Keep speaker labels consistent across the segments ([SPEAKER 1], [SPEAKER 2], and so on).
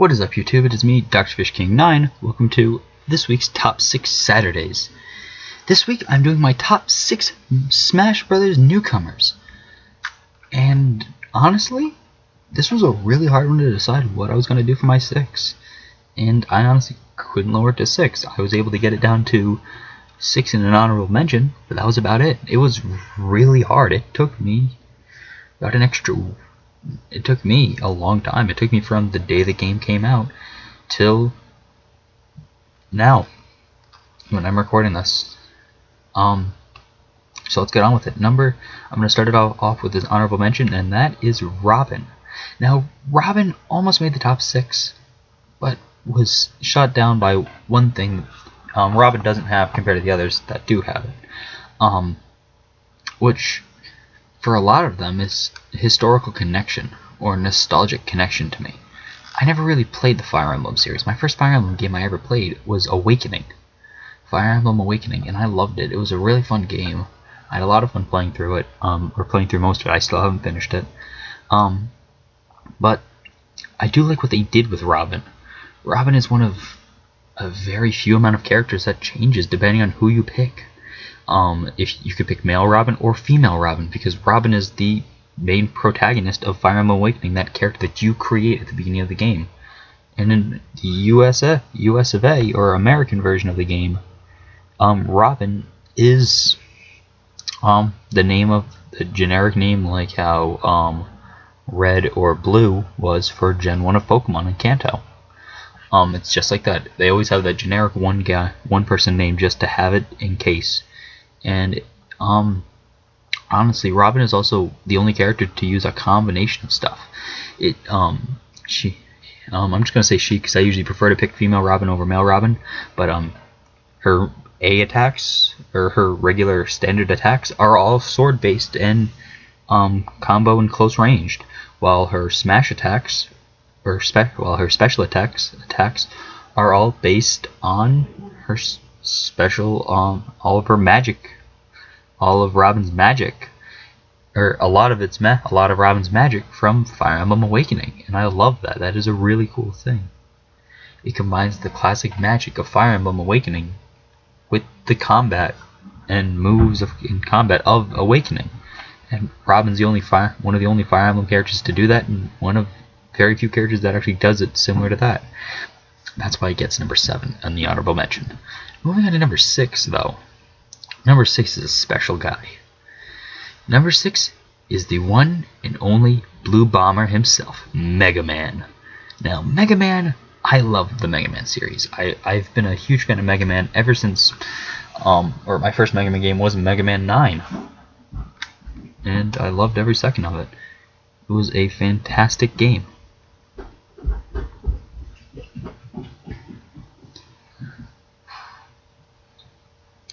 [SPEAKER 1] What is up, YouTube? It is me, Dr. Fish King 9. Welcome to this week's Top 6 Saturdays. This week I'm doing my top 6 Smash Brothers newcomers. And honestly, this was a really hard one to decide what I was going to do for my 6. And I honestly couldn't lower it to 6. I was able to get it down to 6 in an honorable mention, but that was about it. It was really hard. It took me about It took me a long time. It took me from the day the game came out till now, when I'm recording this. So let's get on with it. I'm going to start it off with this honorable mention, and that is Robin. Now, Robin almost made the top 6, but was shot down by one thing Robin doesn't have compared to the others that do have it. Which, for a lot of them, is historical connection or nostalgic connection to me. I never really played the Fire Emblem series. My first Fire Emblem game I ever played was Awakening. Fire Emblem Awakening, and I loved it. It was a really fun game. I had a lot of fun playing through it, or playing through most of it. I still haven't finished it. But I do like what they did with Robin. Robin is one of a very few amount of characters that changes depending on who you pick. If you could pick male Robin or female Robin, because Robin is the main protagonist of Fire Emblem Awakening, that character that you create at the beginning of the game. And in the US of A, or American version of the game, Robin is the name of the generic name, like how Red or Blue was for Gen 1 of Pokemon in Kanto. It's just like that. They always have that generic one person name just to have it in case. And honestly, Robin is also the only character to use a combination of stuff. I'm just gonna say she because I usually prefer to pick female Robin over male Robin. But her A attacks, or her regular standard attacks, are all sword based and combo and close ranged, while her smash attacks, or her special attacks are all based on her special, all of her magic, all of Robin's magic, or a lot of Robin's magic from Fire Emblem Awakening, and I love that. That is a really cool thing. It combines the classic magic of Fire Emblem Awakening with the combat and moves in combat of Awakening, and Robin's one of the only Fire Emblem characters to do that, and one of very few characters that actually does it similar to that. That's why it gets number 7 on the honorable mention. Moving on to number 6, though. Number 6 is a special guy. Number 6 is the one and only Blue Bomber himself, Mega Man. Now, Mega Man, I love the Mega Man series. I've been a huge fan of Mega Man ever since, or my first Mega Man game was Mega Man 9. And I loved every second of it. It was a fantastic game.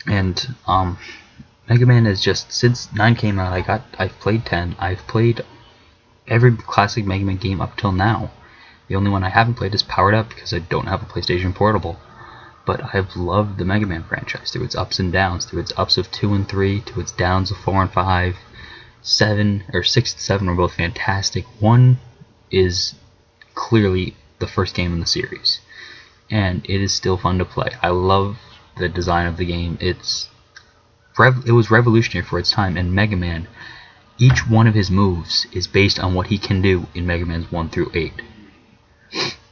[SPEAKER 1] And Mega Man is just, since 9 came out, I've played 10. I've played every classic Mega Man game up till now. The only one I haven't played is Powered Up because I don't have a PlayStation Portable. But I've loved the Mega Man franchise through its ups and downs, through its ups of 2 and 3, to its downs of 4 and 5. 6 and 7 were both fantastic. 1 is clearly the first game in the series, and it is still fun to play. I love the design of the game. It was revolutionary for its time, and Mega Man, each one of his moves is based on what he can do in Mega Man's 1 through 8.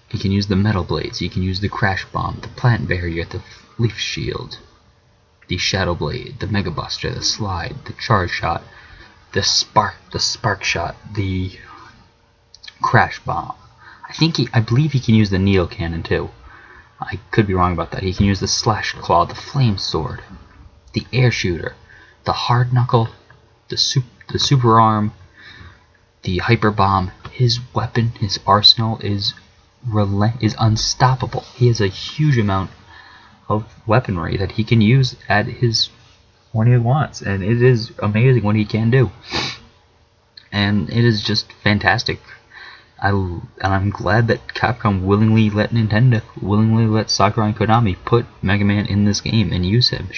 [SPEAKER 1] He can use the Metal Blades, he can use the Crash Bomb, the Plant Barrier, the Leaf Shield, the Shadow Blade, the Mega Buster, the Slide, the Charge Shot, the Spark Shot, the Crash Bomb. I believe he can use the Neo Cannon too. I could be wrong about that. He can use the Slash Claw, the Flame Sword, the Air Shooter, the Hard Knuckle, the Super Arm, the Hyper Bomb. His weapon, his arsenal is unstoppable. He has a huge amount of weaponry that he can use at when he wants, and it is amazing what he can do. And it is just fantastic. I'm glad that Capcom willingly let Sakurai and Konami put Mega Man in this game and use him,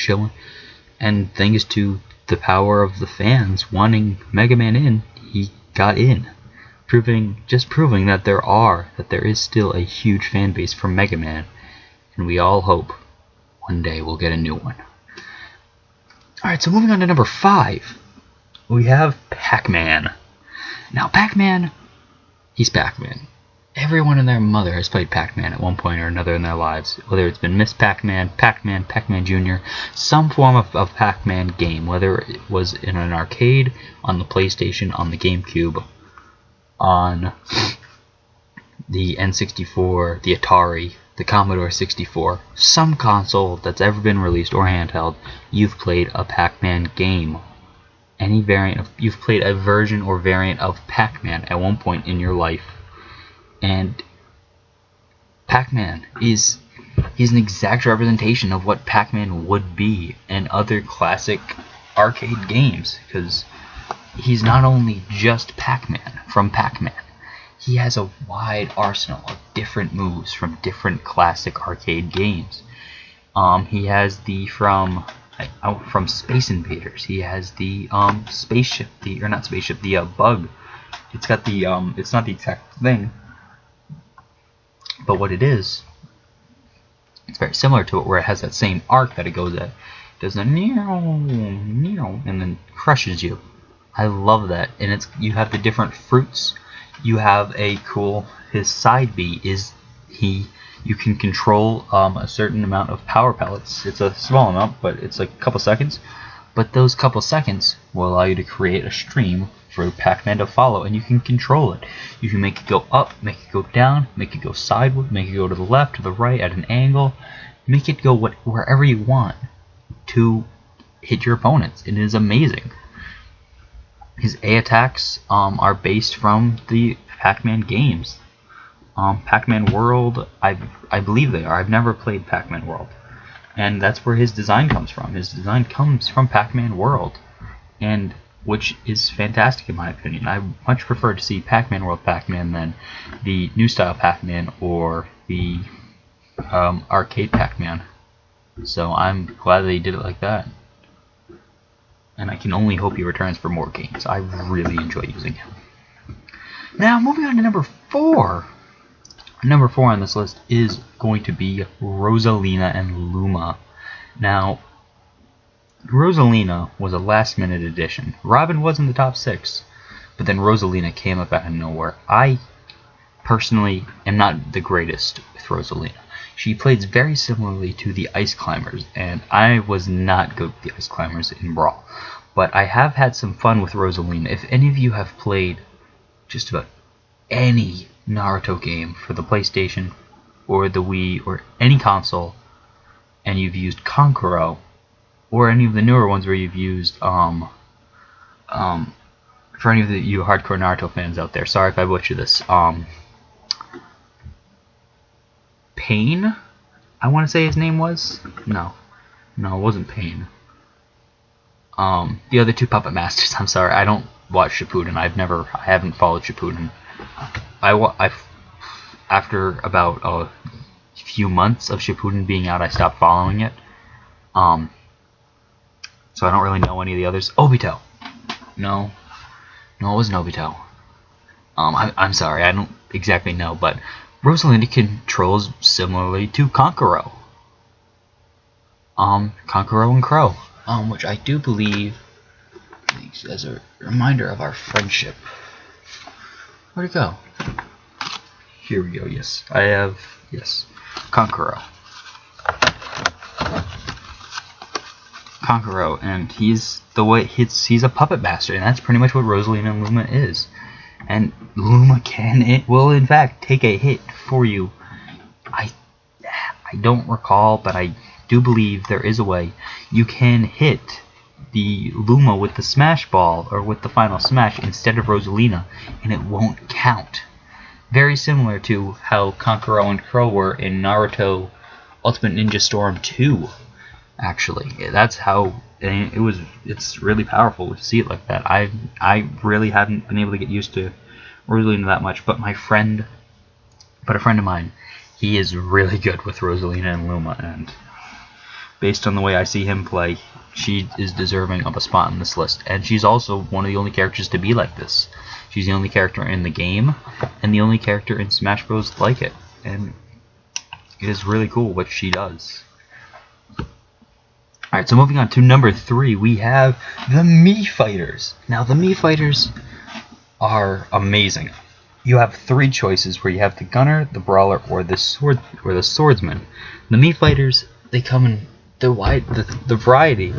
[SPEAKER 1] and thanks to the power of the fans wanting Mega Man in, he got in. proving that there is still a huge fan base for Mega Man, and we all hope one day we'll get a new one. Alright, so moving on to number 5, we have PacMan. Now, PacMan, he's PacMan. Everyone and their mother has played PacMan at one point or another in their lives, whether it's been Miss PacMan, PacMan Jr., some form of PacMan game, whether it was in an arcade, on the PlayStation, on the GameCube, on the N64, the Atari, the Commodore 64, some console that's ever been released or handheld, you've played a PacMan game. Any variant of, you've played a version or variant of PacMan at one point in your life. And PacMan is an exact representation of what PacMan would be in other classic arcade games, because he's not only just Pac-Man from Pac-Man. He has a wide arsenal of different moves from different classic arcade games. He has the from Space Invaders. He has the spaceship, the bug. It's got the it's not the exact thing, but what it is, it's very similar to it, where it has that same arc that it goes at. It does a meow, meow, and then crushes you. I love that. And you have the different fruits. You have his side B is you can control a certain amount of power pellets. It's a small amount, but it's like a couple seconds. But those couple seconds will allow you to create a stream for Pac-Man to follow, and you can control it. You can make it go up, make it go down, make it go sideways, make it go to the left, to the right, at an angle. Make it go wherever you want to hit your opponents. It is amazing. His A attacks are based from the Pac-Man games. Pac-Man World, I believe they are. I've never played Pac-Man World. And that's where his design comes from. His design comes from Pac-Man World, and which is fantastic in my opinion. I much prefer to see Pac-Man World Pac-Man than the new style Pac-Man or the arcade Pac-Man. So I'm glad that he did it like that. And I can only hope he returns for more games. I really enjoy using him. Now, moving on to number 4. Number 4 on this list is going to be Rosalina and Luma. Now, Rosalina was a last-minute addition. Robin was in the top 6, but then Rosalina came up out of nowhere. I personally am not the greatest with Rosalina. She plays very similarly to the Ice Climbers, and I was not good with the Ice Climbers in Brawl. But I have had some fun with Rosalina. If any of you have played just about any Naruto game for the PlayStation or the Wii or any console, and you've used Kankuro, or any of the newer ones where you've used for any of you hardcore Naruto fans out there, sorry if I butcher this, Pain, I want to say his name was? No, it wasn't Pain. The other two Puppet Masters, I'm sorry, I don't watch Shippuden. I haven't followed Shippuden. After about a few months of Shippuden being out, I stopped following it. So I don't really know any of the others. Obito. No, it wasn't Obito. I'm sorry, I don't exactly know, but Rosalina controls similarly to Kankuro. Kankuro and Crow. Which I do believe, as a reminder of our friendship. Where'd it go? Here we go, yes. I have, yes, Kankuro. Kankuro, and he's a puppet master, and that's pretty much what Rosalina and Luma is. And Luma will in fact take a hit for you. I don't recall, but I do believe there is a way you can hit the Luma with the smash ball or with the final smash instead of Rosalina, and it won't count. Very similar to how Kankuro and Crow were in Naruto Ultimate Ninja Storm 2. Actually, that's how it's really powerful to see it like that. I really haven't been able to get used to Rosalina that much, but a friend of mine, he is really good with Rosalina and Luma, and based on the way I see him play, she is deserving of a spot on this list. And she's also one of the only characters to be like this. She's the only character in the game, and the only character in Smash Bros. Like it. And it is really cool what she does. Alright, so moving on to number 3, we have the Mii Fighters. Now, the Mii Fighters are amazing. You have 3 choices where you have the Gunner, the Brawler, or the Swordsman. The Mii Fighters, they come in the variety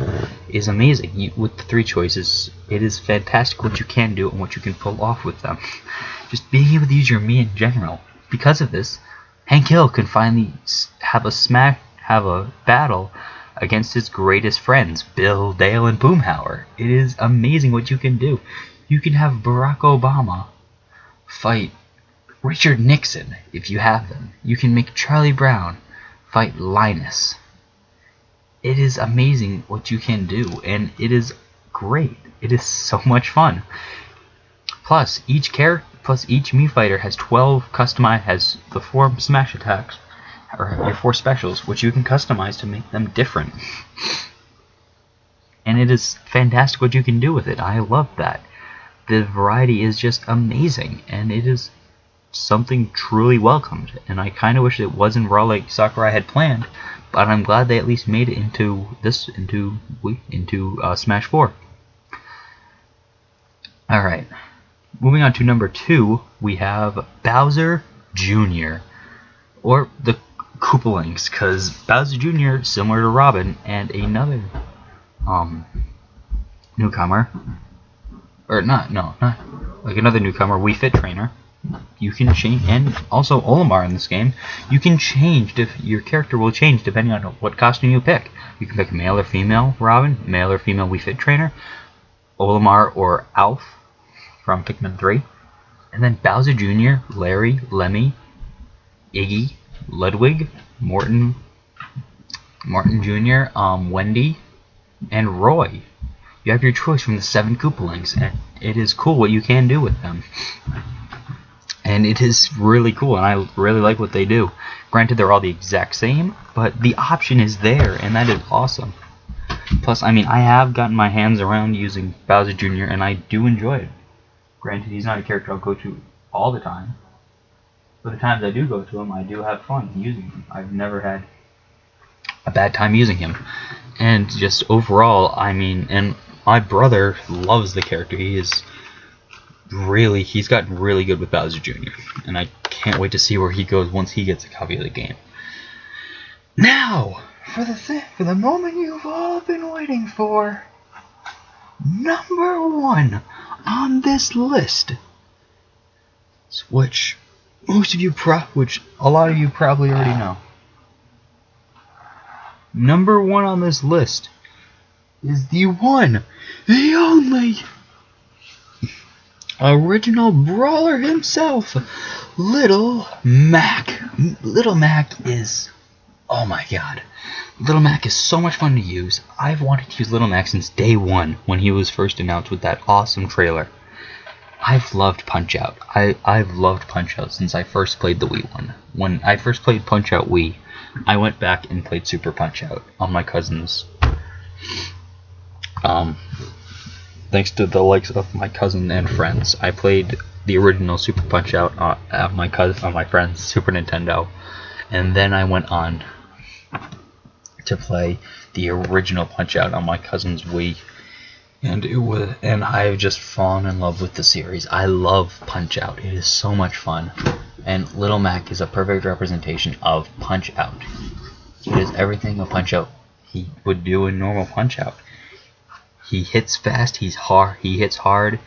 [SPEAKER 1] is amazing. With the 3 choices, it is fantastic what you can do and what you can pull off with them. Just being able to use your Mii in general. Because of this, Hank Hill can finally have a battle against his greatest friends, Bill, Dale, and Boomhauer. It is amazing what you can do. You can have Barack Obama fight Richard Nixon if you have them. You can make Charlie Brown fight Linus. It is amazing what you can do, and it is great. It is so much fun. Plus, each Mii Fighter has 12 customized, has the 4 smash attacks, or your 4 specials, which you can customize to make them different. And it is fantastic what you can do with it. I love that. The variety is just amazing, and it is something truly welcomed. And I kind of wish it wasn't raw like Sakurai had planned, but I'm glad they at least made it into Smash 4. Alright, moving on to number 2, we have Bowser Jr. Or the Koopalings, because Bowser Jr. similar to Robin and another newcomer, or not like another newcomer, Wii Fit trainer. You can change, and also Olimar in this game. You can change, your character will change depending on what costume you pick. You can pick male or female Robin, male or female Wii Fit trainer, Olimar or Alf from Pikmin 3, and then Bowser Jr., Larry, Lemmy, Iggy, Ludwig, Morton Jr., Wendy, and Roy. You have your choice from the 7 Koopalings, and it is cool what you can do with them. And it is really cool, and I really like what they do. Granted, they're all the exact same, but the option is there, and that is awesome. Plus, I mean, I have gotten my hands around using Bowser Jr., and I do enjoy it. Granted, he's not a character I'll go to all the time, but the times I do go to him, I do have fun using him. I've never had a bad time using him. And just overall, I mean, and my brother loves the character. He's gotten really good with Bowser Jr., and I can't wait to see where he goes once he gets a copy of the game. Now, for the moment you've all been waiting for, number 1 on this list, which a lot of you probably already know. Number 1 on this list is the one, the only original brawler himself, Little Mac. Little Mac is, oh my god, Little Mac is so much fun to use. I've wanted to use Little Mac since day 1 when he was first announced with that awesome trailer. I've loved Punch-Out. I've loved Punch-Out since I first played the Wii one. When I first played Punch-Out Wii, I went back and played Super Punch-Out on my cousin's. Thanks to the likes of my cousin and friends, I played the original Super Punch-Out on my friend's Super Nintendo, and then I went on to play the original Punch-Out on my cousin's Wii, and I've just fallen in love with the series. I love Punch-Out. It is so much fun, and Little Mac is a perfect representation of Punch-Out. He does everything a Punch-Out he would do in normal Punch-Out. He hits fast, he hits hard,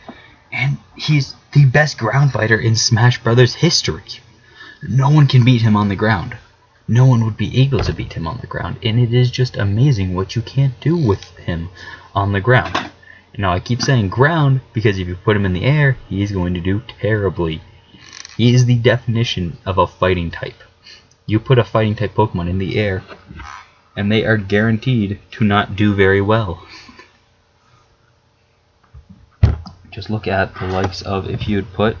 [SPEAKER 1] and he's the best ground fighter in Smash Brothers history. No one can beat him on the ground. No one would be able to beat him on the ground, and it is just amazing what you can do with him on the ground. Now, I keep saying ground because if you put him in the air, he is going to do terribly. He is the definition of a fighting type. You put a fighting type Pokemon in the air, and they are guaranteed to not do very well. Just look at the likes of, if you would put,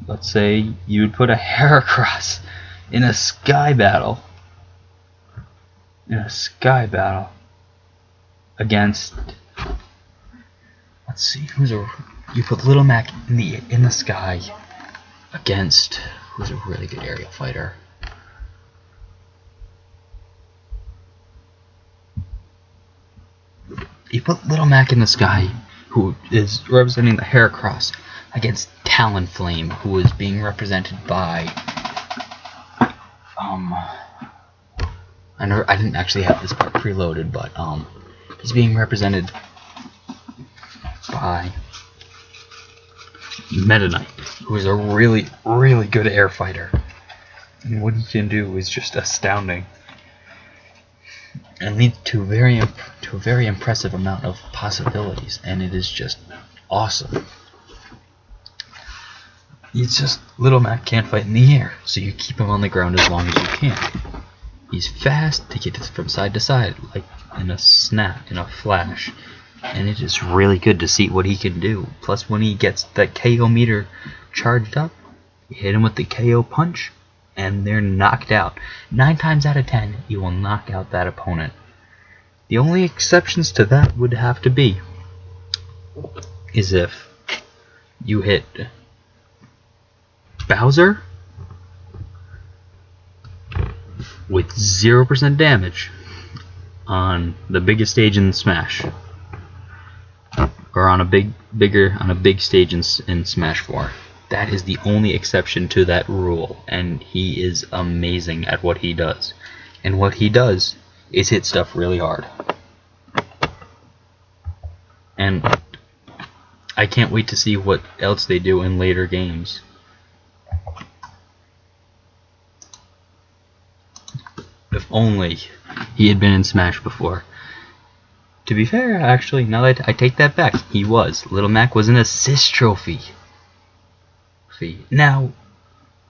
[SPEAKER 1] let's say you would put a Heracross in a sky battle. Against, let's let's see, you put Little Mac in the sky against who's a really good aerial fighter. You put Little Mac in the sky, who is representing the Heracross, against Talonflame, who is being represented by I didn't actually have this part preloaded, but he's being represented by Meta Knight, who is a really, really good air fighter. And what he can do is just astounding. And leads to a very impressive amount of possibilities, and it is just awesome. It's just Little Mac can't fight in the air, so you keep him on the ground as long as you can. He's fast to get from side to side, like in a snap, in a flash, and it is really good to see what he can do. Plus, when he gets that KO meter charged up, you hit him with the KO punch, and they're knocked out. 9 times out of 10, you will knock out that opponent. The only exceptions to that would have to be is if you hit Bowser with 0% damage on the biggest stage in Smash, or on a big stage in Smash 4. That is the only exception to that rule, and he is amazing at what he does. And what he does is hit stuff really hard. And I can't wait to see what else they do in later games. If only he had been in Smash before. To be fair, actually, now that I take that back, he was. Little Mac was an assist trophy. Now,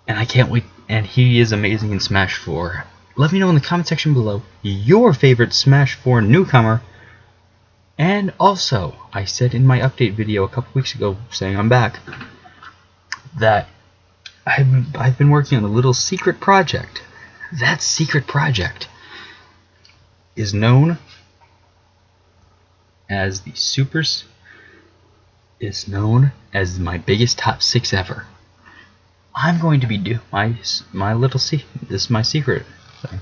[SPEAKER 1] and I can't wait, and he is amazing in Smash 4. Let me know in the comment section below your favorite Smash 4 newcomer. And also, I said in my update video a couple weeks ago, saying I'm back, that I've been working on a little secret project. That secret project is known as the Supers. Is known as my biggest top 6 ever. I'm going to be doing my little this is my secret thing.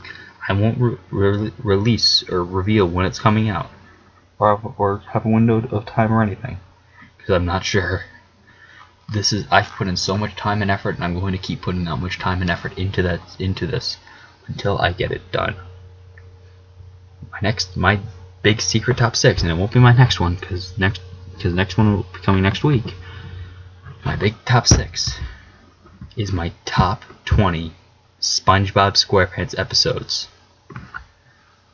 [SPEAKER 1] I won't release or reveal when it's coming out, or have a window of time or anything, because I'm not sure. I've put in so much time and effort, and I'm going to keep putting that much time and effort into this until I get it done. My big secret top 6, and it won't be my next one, because next one will be coming next week. My big top 6 is my top 20 SpongeBob SquarePants episodes.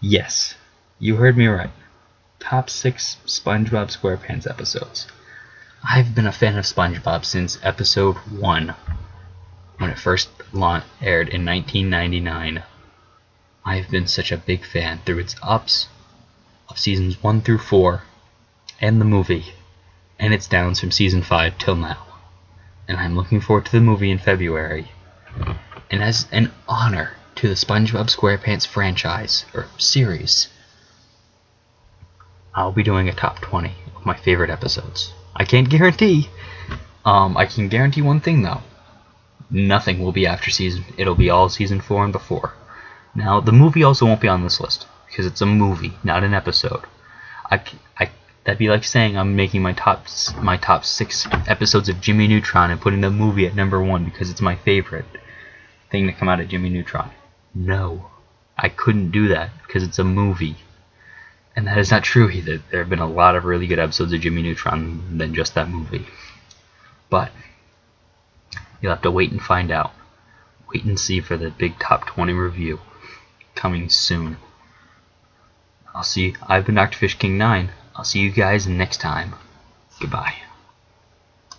[SPEAKER 1] Yes, you heard me right. Top 6 SpongeBob SquarePants episodes. I've been a fan of SpongeBob since episode 1, when it first aired in 1999. I've been such a big fan through its ups of seasons 1 through 4, and the movie, and its downs from season 5 till now. And I'm looking forward to the movie in February. And as an honor to the SpongeBob SquarePants franchise, or series, I'll be doing a top 20 of my favorite episodes. I can't guarantee. I can guarantee one thing though. Nothing will be after it'll be all season 4 and before. Now, the movie also won't be on this list, because it's a movie, not an episode. That'd be like saying I'm making my top 6 episodes of Jimmy Neutron and putting the movie at number 1 because it's my favorite thing to come out of Jimmy Neutron. No, I couldn't do that because it's a movie. And that is not true either. There have been a lot of really good episodes of Jimmy Neutron than just that movie. But you'll have to wait and find out. Wait and see for the big top 20 review coming soon. I've been Dr. Fish King 9. I'll see you guys next time. Goodbye.